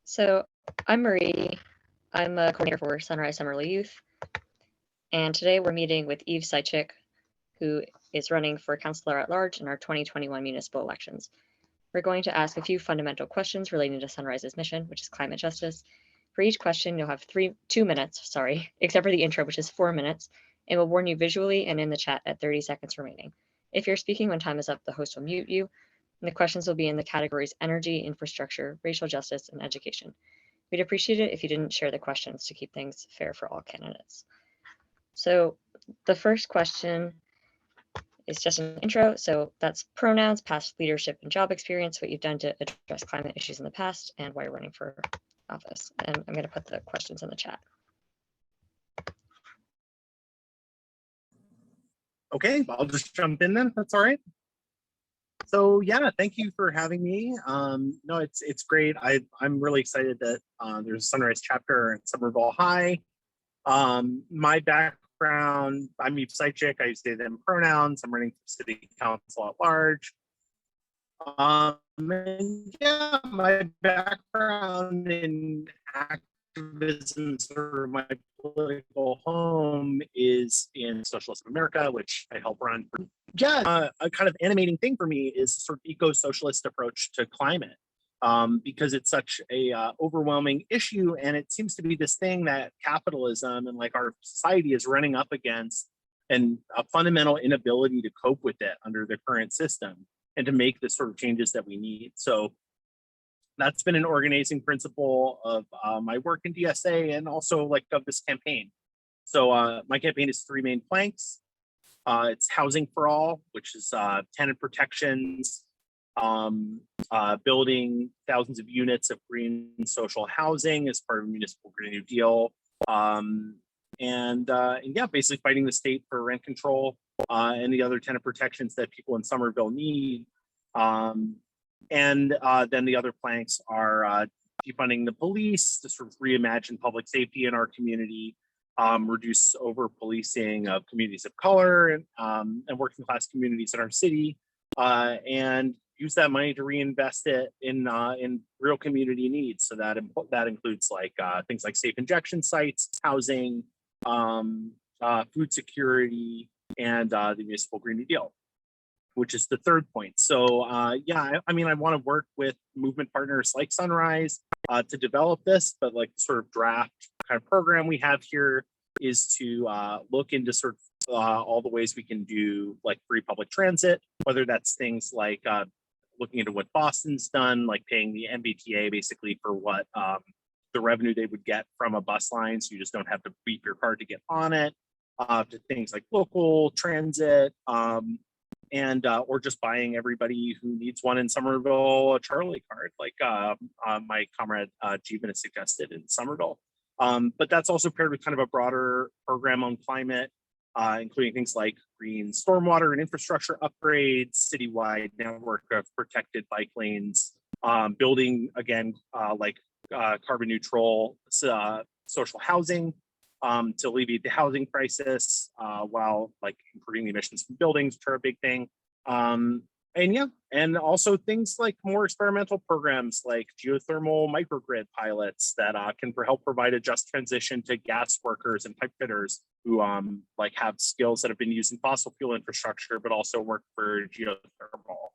So I'm Marie. I'm a coordinator for Sunrise Somerville Youth. And today we're meeting with Eve Seitchik, who is running for councilor-at-large in our 2021 municipal elections. We're going to ask a few fundamental questions relating to Sunrise's mission, which is climate justice. For each question, you'll have 2 minutes, except for the intro, which is 4 minutes, and we'll warn you visually and in the chat at 30 seconds remaining. If you're speaking when time is up, the host will mute you, and the questions will be in the categories energy, infrastructure, racial justice, and education. We'd appreciate it if you didn't share the questions to keep things fair for all candidates. So the first question is just an intro. So that's pronouns, past leadership and job experience, what you've done to address climate issues in the past, and why you're running for office. And I'm going to put the questions in the chat. Okay, I'll just jump in then. That's all right. So yeah, thank you for having me. No, it's great. I'm really excited that there's a Sunrise chapter at Somerville High. My background, I'm Eve Seitchik. I use they, them pronouns. I'm running for city council at large. And yeah, my background in activism, sort of my political home is in Socialist America, which I help run. Yeah, a kind of animating thing for me is sort of eco-socialist approach to climate, because it's such a overwhelming issue, and it seems to be this thing that capitalism and like our society is running up against, and a fundamental inability to cope with it under the current system and to make the sort of changes that we need. So that's been an organizing principle of my work in DSA and also like of this campaign. So my campaign is 3 main planks. It's housing for all, which is tenant protections, building thousands of units of green social housing as part of a municipal Green New Deal, and yeah, basically fighting the state for rent control and the other tenant protections that people in Somerville need. And then the other planks are defunding the police to sort of reimagine public safety in our community, reduce over-policing of communities of color and working class communities in our city, and use that money to reinvest it in real community needs. So that includes like things like safe injection sites, housing, food security, and the municipal Green New Deal, which is the third point. So yeah, I mean, I want to work with movement partners like Sunrise to develop this, but like sort of draft kind of program we have here is to look into sort of all the ways we can do like free public transit, whether that's things like looking into what Boston's done, like paying the MBTA basically for what the revenue they would get from a bus line, so you just don't have to beep your card to get on it, to things like local transit, and or just buying everybody who needs one in Somerville a Charlie card, like my comrade Jeevan has suggested in Somerville. But that's also paired with kind of a broader program on climate, including things like green stormwater and infrastructure upgrades, citywide network of protected bike lanes, building again like carbon neutral social housing to alleviate the housing crisis, while like improving the emissions from buildings, which are a big thing. And yeah, and also things like more experimental programs like geothermal microgrid pilots that can help provide a just transition to gas workers and pipe fitters who like have skills that have been used in fossil fuel infrastructure, but also work for geothermal.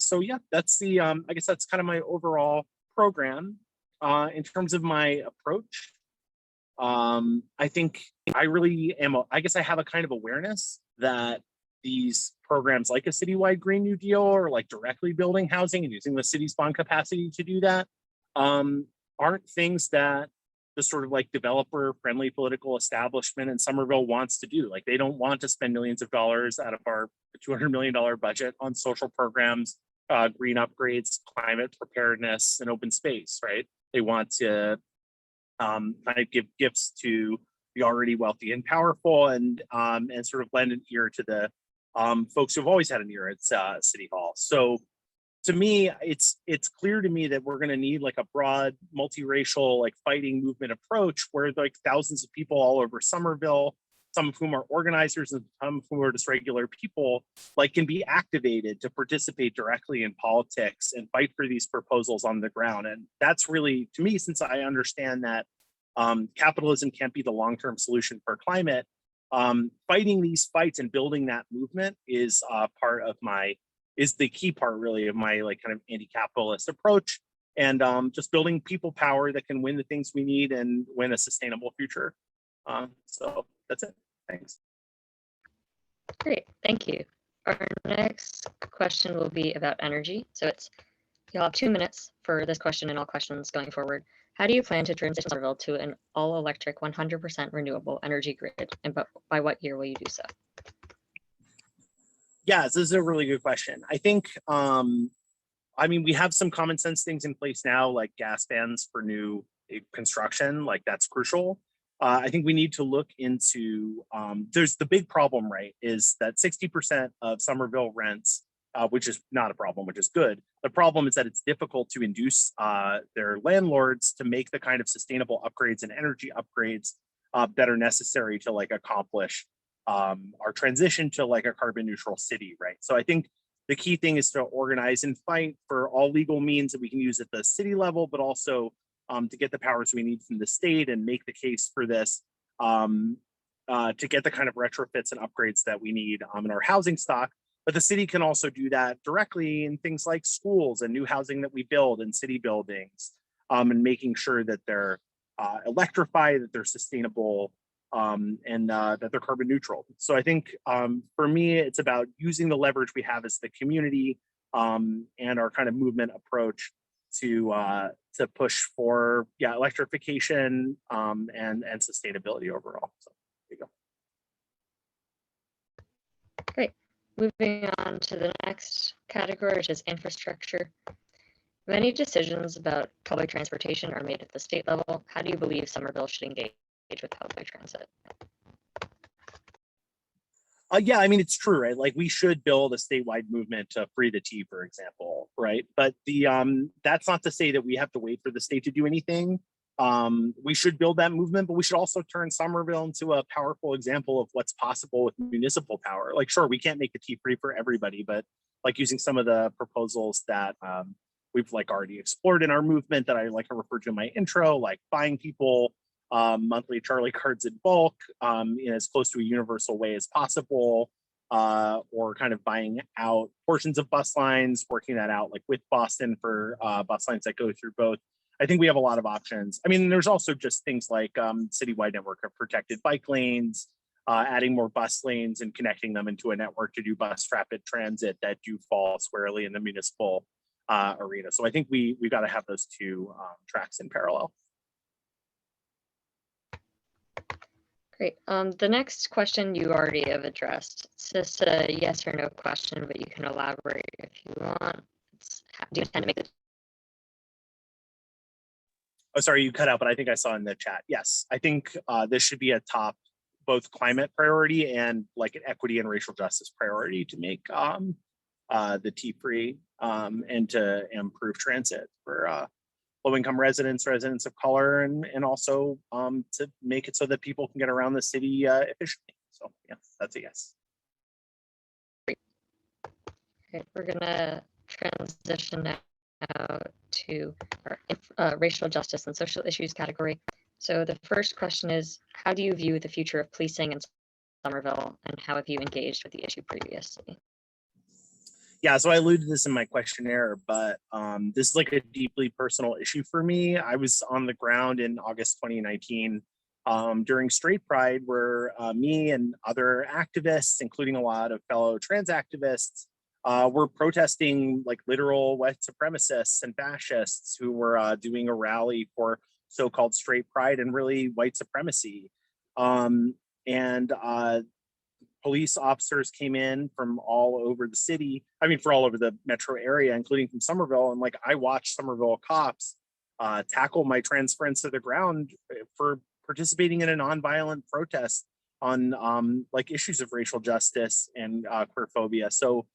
So yeah, that's the I guess that's kind of my overall program. In terms of my approach, I think I really am, I guess I have a kind of awareness that these programs like a citywide Green New Deal or like directly building housing and using the city's bond capacity to do that aren't things that the sort of like developer friendly political establishment in Somerville wants to do. Like they don't want to spend millions of dollars out of our $200 million budget on social programs, green upgrades, climate preparedness, and open space, right? They want to kind of give gifts to the already wealthy and powerful, and sort of lend an ear to the folks who've always had an ear at City Hall. So to me, it's clear to me that we're going to need like a broad, multiracial, like fighting movement approach where like thousands of people all over Somerville some of whom are organizers and some of whom are just regular people, like can be activated to participate directly in politics and fight for these proposals on the ground. And that's really, to me, since I understand that capitalism can't be the long-term solution for climate, fighting these fights and building that movement is is the key part really of my like kind of anti-capitalist approach, and just building people power that can win the things we need and win a sustainable future. So that's it. Thanks. Great, thank you. Our next question will be about energy. So you'll have 2 minutes for this question and all questions going forward. How do you plan to transition Somerville to an all-electric 100% renewable energy grid, and by what year will you do so? Yeah, this is a really good question. I think, I mean, we have some common sense things in place now, like gas bans for new construction, like that's crucial. I think we need to look into, there's the big problem, right, is that 60% of Somerville rents, which is not a problem, which is good. The problem is that it's difficult to induce their landlords to make the kind of sustainable upgrades and energy upgrades that are necessary to like accomplish our transition to like a carbon neutral city, right? So I think the key thing is to organize and fight for all legal means that we can use at the city level, but also to get the powers we need from the state and make the case for this to get the kind of retrofits and upgrades that we need in our housing stock. But the city can also do that directly in things like schools and new housing that we build in city buildings, and making sure that they're electrified, that they're sustainable, and that they're carbon neutral. So I think for me, it's about using the leverage we have as the community and our kind of movement approach to push for electrification and sustainability overall. So there you go. Great. Moving on to the next category, which is infrastructure. Many decisions about public transportation are made at the state level. How do you believe Somerville should engage with public transit? Yeah, I mean, it's true, right? Like we should build a statewide movement to free the T, for example, right? But the that's not to say that we have to wait for the state to do anything. We should build that movement, but we should also turn Somerville into a powerful example of what's possible with municipal power. Like, sure, we can't make the T free for everybody, but like using some of the proposals that we've like already explored in our movement that I like to refer to in my intro, like buying people monthly Charlie cards in bulk in as close to a universal way as possible, or kind of buying out portions of bus lines, working that out like with Boston for bus lines that go through both. I think we have a lot of options. I mean, there's also just things like citywide network of protected bike lanes, adding more bus lanes and connecting them into a network to do bus rapid transit that do fall squarely in the municipal arena. So I think we got to have those two tracks in parallel. Great. The next question you already have addressed. It's just a yes or no question, but you can elaborate if you want. Do you intend to make it? Oh, sorry, you cut out, but I think I saw in the chat. Yes, I think this should be a top both climate priority and like an equity and racial justice priority to make the T-free and to improve transit for low-income residents of color, and also to make it so that people can get around the city efficiently. So yeah, that's a yes. Okay, we're gonna transition now to our racial justice and social issues category. So the first question is, how do you view the future of policing in Somerville, and how have you engaged with the issue previously? Yeah, so I alluded to this in my questionnaire, but this is like a deeply personal issue for me. I was on the ground in August 2019 during Straight Pride, where me and other activists, including a lot of fellow trans activists, were protesting like literal white supremacists and fascists who were doing a rally for so-called Straight Pride and really white supremacy. Police officers came in from all over the city. I mean, for all over the metro area, including from Somerville. And like, I watched Somerville cops tackle my trans friends to the ground for participating in a nonviolent protest on like issues of racial justice and queerphobia. So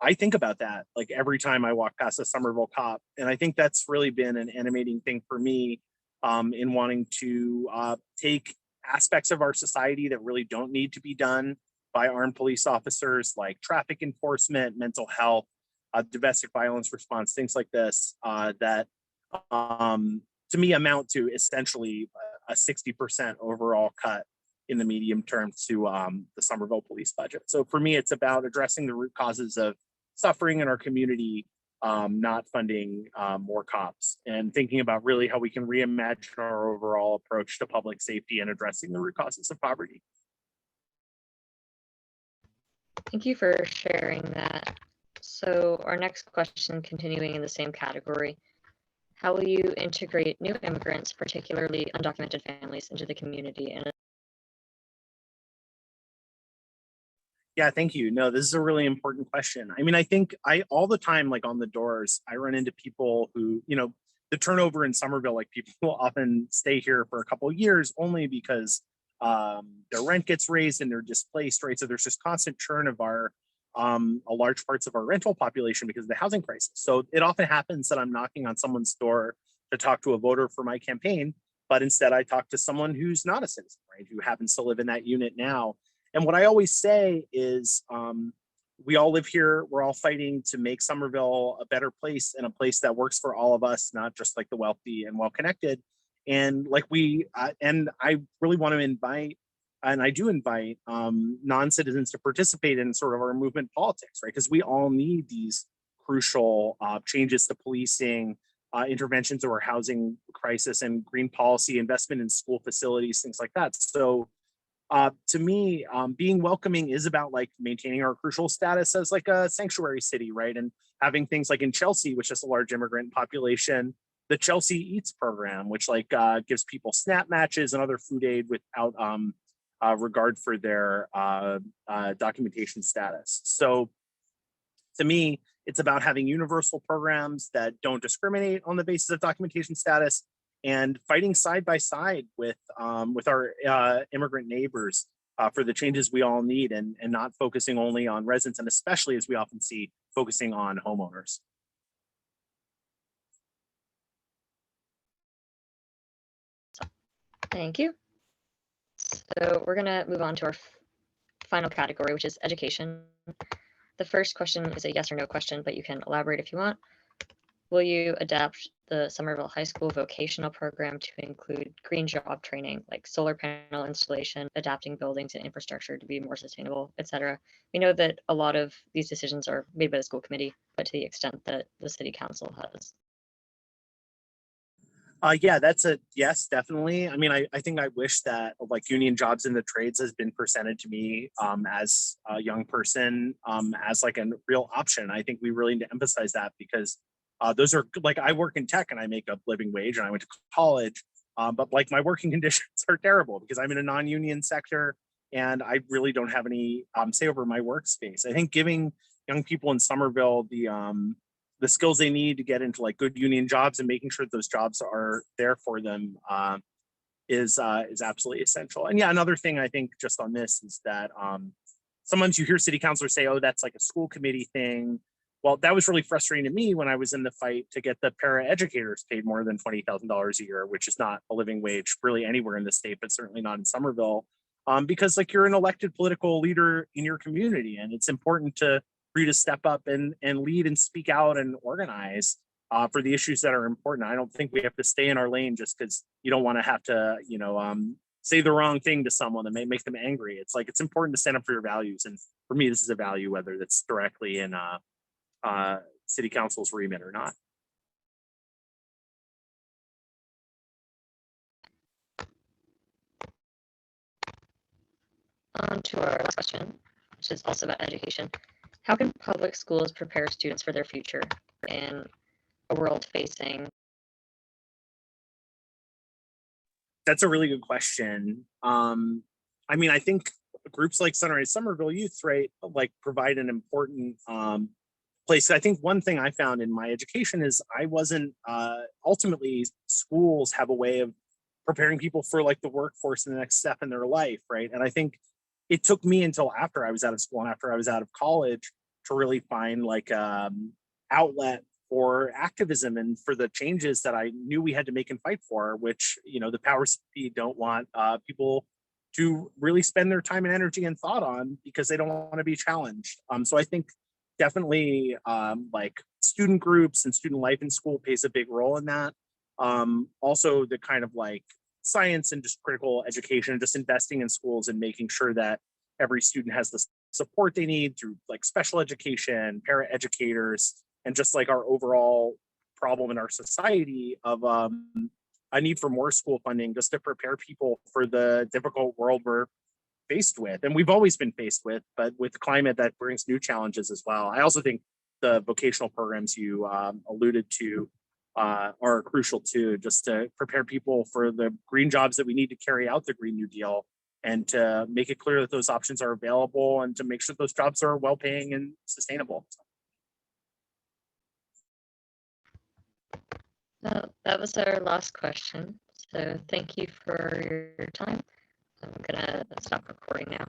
I think about that like every time I walk past a Somerville cop. And I think that's really been an animating thing for me in wanting to take aspects of our society that really don't need to be done by armed police officers, like traffic enforcement, mental health, domestic violence response, things like this, that to me amount to essentially a 60% overall cut in the medium term to the Somerville police budget. So for me, it's about addressing the root causes of suffering in our community, not funding more cops, and thinking about really how we can reimagine our overall approach to public safety and addressing the root causes of poverty. Thank you for sharing that. So our next question, continuing in the same category, how will you integrate new immigrants, particularly undocumented families, into the community? And Yeah, thank you. No, this is a really important question. I mean, I think all the time, like on the doors, I run into people who, the turnover in Somerville, like people will often stay here for a couple of years only because their rent gets raised and they're displaced, right? So there's just constant churn of our a large parts of our rental population because of the housing crisis. So it often happens that I'm knocking on someone's door to talk to a voter for my campaign, but instead I talk to someone who's not a citizen, right? Who happens to live in that unit now. And what I always say is, we all live here. We're all fighting to make Somerville a better place and a place that works for all of us, not just like the wealthy and well-connected. And like and I really want to invite, and I do invite non-citizens to participate in sort of our movement politics, right? Because we all need these crucial changes to policing, interventions to our housing crisis, and green policy, investment in school facilities, things like that. So to me, being welcoming is about like maintaining our crucial status as like a sanctuary city, right? And having things like in Chelsea, which is a large immigrant population, the Chelsea Eats program, which like gives people SNAP matches and other food aid without regard for their documentation status. So to me, it's about having universal programs that don't discriminate on the basis of documentation status, and fighting side by side with our immigrant neighbors for the changes we all need, and not focusing only on residents, and especially, as we often see, focusing on homeowners. thank you. So we're going to move on to our final category, which is education. The first question is a yes or no question, but you can elaborate if you want. Will you adapt the Somerville High School vocational program to include green job training, like solar panel installation, adapting buildings and infrastructure to be more sustainable, etc.? We know that a lot of these decisions are made by the school committee, but to the extent that the city council has. Yeah, that's a yes, definitely. I mean, I think I wish that like union jobs in the trades has been presented to me as a young person as like a real option. I think we really need to emphasize that, because those are like, I work in tech and I make a living wage and I went to college, but like my working conditions are terrible because I'm in a non-union sector and I really don't have any say over my workspace. I think giving young people in Somerville the skills they need to get into like good union jobs and making sure that those jobs are there for them is absolutely essential. And yeah, another thing I think just on this is that sometimes you hear city councilors say, oh, that's like a school committee thing. Well, that was really frustrating to me when I was in the fight to get the para educators paid more than $20,000 a year, which is not a living wage really anywhere in the state, but certainly not in Somerville, because like you're an elected political leader in your community, and it's important for you to step up and lead and speak out and organize for the issues that are important. I don't think we have to stay in our lane just because you don't want to have to, say the wrong thing to someone that may make them angry. It's like, it's important to stand up for your values. And for me, this is a value, whether that's directly in city council's remit or not. On to our last question, which is also about education. How can public schools prepare students for their future in a world facing? That's a really good question. I mean, I think groups like Sunrise Somerville Youth, right, like provide an important place. I think one thing I found in my education is I wasn't, ultimately schools have a way of preparing people for like the workforce and the next step in their life, right? And I think it took me until after I was out of school and after I was out of college to really find like outlet for activism and for the changes that I knew we had to make and fight for, which, the powers that be don't want people to really spend their time and energy and thought on because they don't want to be challenged. So I think definitely like student groups and student life in school plays a big role in that. Also the kind of like science and just critical education, just investing in schools and making sure that every student has the support they need through like special education, para educators, and just like our overall problem in our society of a need for more school funding just to prepare people for the difficult world we're faced with. And we've always been faced with, but with climate that brings new challenges as well. I also think the vocational programs you alluded to are crucial too, just to prepare people for the green jobs that we need to carry out the Green New Deal and to make it clear that those options are available and to make sure those jobs are well-paying and sustainable. Well, that was our last question. So thank you for your time. I'm gonna stop recording now.